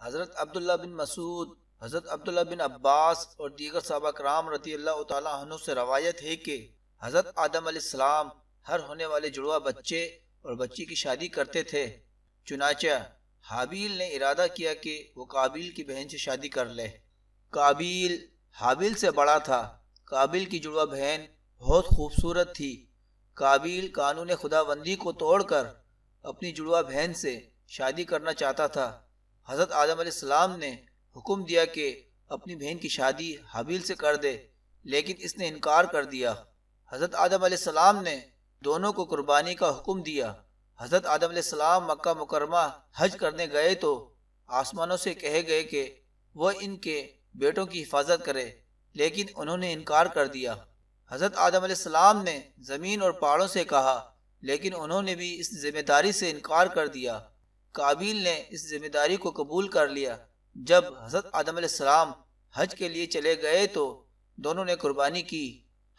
حضرت عبداللہ بن مسعود، حضرت عبداللہ بن عباس اور دیگر صحابہ کرام رضی اللہ تعالیٰ عنہ سے روایت ہے کہ حضرت آدم علیہ السلام ہر ہونے والے جڑواں بچے اور بچی کی شادی کرتے تھے۔ چنانچہ حابیل نے ارادہ کیا کہ وہ قابیل کی بہن سے شادی کر لے۔ قابیل حابیل سے بڑا تھا۔ قابیل کی جڑواں بہن بہت خوبصورت تھی۔ قابیل قانون خداوندی کو توڑ کر اپنی جڑواں بہن سے شادی کرنا چاہتا تھا۔ حضرت آدم علیہ السلام نے حکم دیا کہ اپنی بہن کی شادی حابیل سے کر دے، لیکن اس نے انکار کر دیا۔ حضرت آدم علیہ السلام نے دونوں کو قربانی کا حکم دیا۔ حضرت آدم علیہ السلام مکہ مکرمہ حج کرنے گئے تو آسمانوں سے کہے گئے کہ وہ ان کے بیٹوں کی حفاظت کرے، لیکن انہوں نے انکار کر دیا۔ حضرت آدم علیہ السلام نے زمین اور پہاڑوں سے کہا، لیکن انہوں نے بھی اس ذمہ داری سے انکار کر دیا۔ قابیل نے اس ذمہ داری کو قبول کر لیا۔ جب حضرت آدم علیہ السلام حج کے لیے چلے گئے تو دونوں نے قربانی کی۔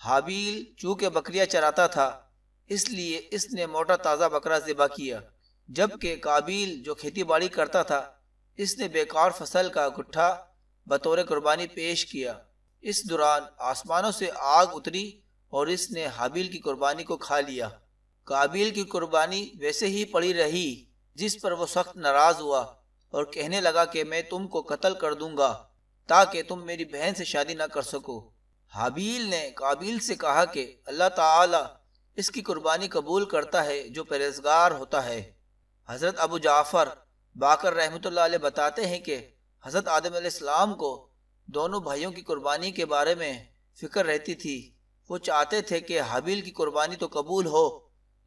حابیل چونکہ بکریاں چراتا تھا، اس لیے اس نے موٹا تازہ بکرا ذبح کیا، جبکہ قابیل جو کھیتی باڑی کرتا تھا، اس نے بیکار فصل کا گٹھا بطور قربانی پیش کیا۔ اس دوران آسمانوں سے آگ اتری اور اس نے حابیل کی قربانی کو کھا لیا۔ قابیل کی قربانی ویسے ہی پڑی رہی، جس پر وہ سخت ناراض ہوا اور کہنے لگا کہ میں تم کو قتل کر دوں گا تاکہ تم میری بہن سے شادی نہ کر سکو۔ حابیل نے قابیل سے کہا کہ اللہ تعالی اس کی قربانی قبول کرتا ہے جو پرہیزگار ہوتا ہے۔ حضرت ابو جعفر باقر رحمۃ اللہ علیہ بتاتے ہیں کہ حضرت آدم علیہ السلام کو دونوں بھائیوں کی قربانی کے بارے میں فکر رہتی تھی۔ وہ چاہتے تھے کہ حابیل کی قربانی تو قبول ہو،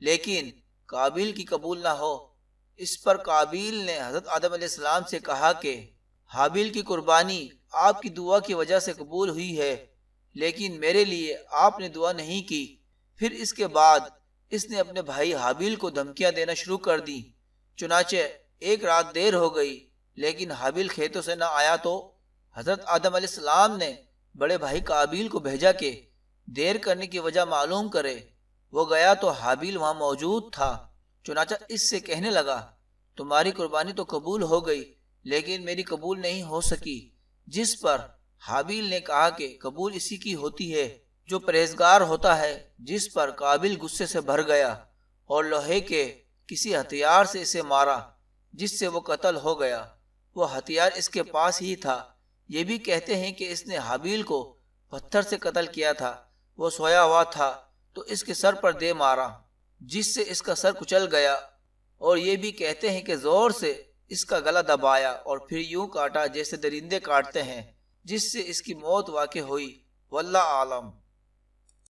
لیکن قابیل کی قبول نہ ہو۔ اس پر قابیل نے حضرت آدم علیہ السلام سے کہا کہ حابیل کی قربانی آپ کی دعا کی وجہ سے قبول ہوئی ہے، لیکن میرے لیے آپ نے دعا نہیں کی۔ پھر اس کے بعد اس نے اپنے بھائی حابیل کو دھمکیاں دینا شروع کر دی۔ چنانچہ ایک رات دیر ہو گئی، لیکن حابیل کھیتوں سے نہ آیا تو حضرت آدم علیہ السلام نے بڑے بھائی قابیل کو بھیجا کہ دیر کرنے کی وجہ معلوم کرے۔ وہ گیا تو حابیل وہاں موجود تھا۔ چنانچہ اس سے کہنے لگا، تمہاری قربانی تو قبول ہو گئی، لیکن میری قبول نہیں ہو سکی۔ جس پر حابیل نے کہا کہ قبول اسی کی ہوتی ہے جو پرہیزگار ہوتا ہے۔ جس پر قابیل غصے سے بھر گیا اور لوہے کے کسی ہتھیار سے اسے مارا، جس سے وہ قتل ہو گیا۔ وہ ہتھیار اس کے پاس ہی تھا۔ یہ بھی کہتے ہیں کہ اس نے حابیل کو پتھر سے قتل کیا تھا۔ وہ سویا ہوا تھا تو اس کے سر پر دے مارا، جس سے اس کا سر کچل گیا، اور یہ بھی کہتے ہیں کہ زور سے اس کا گلا دبایا اور پھر یوں کاٹا جیسے درندے کاٹتے ہیں، جس سے اس کی موت واقع ہوئی۔ واللہ عالم۔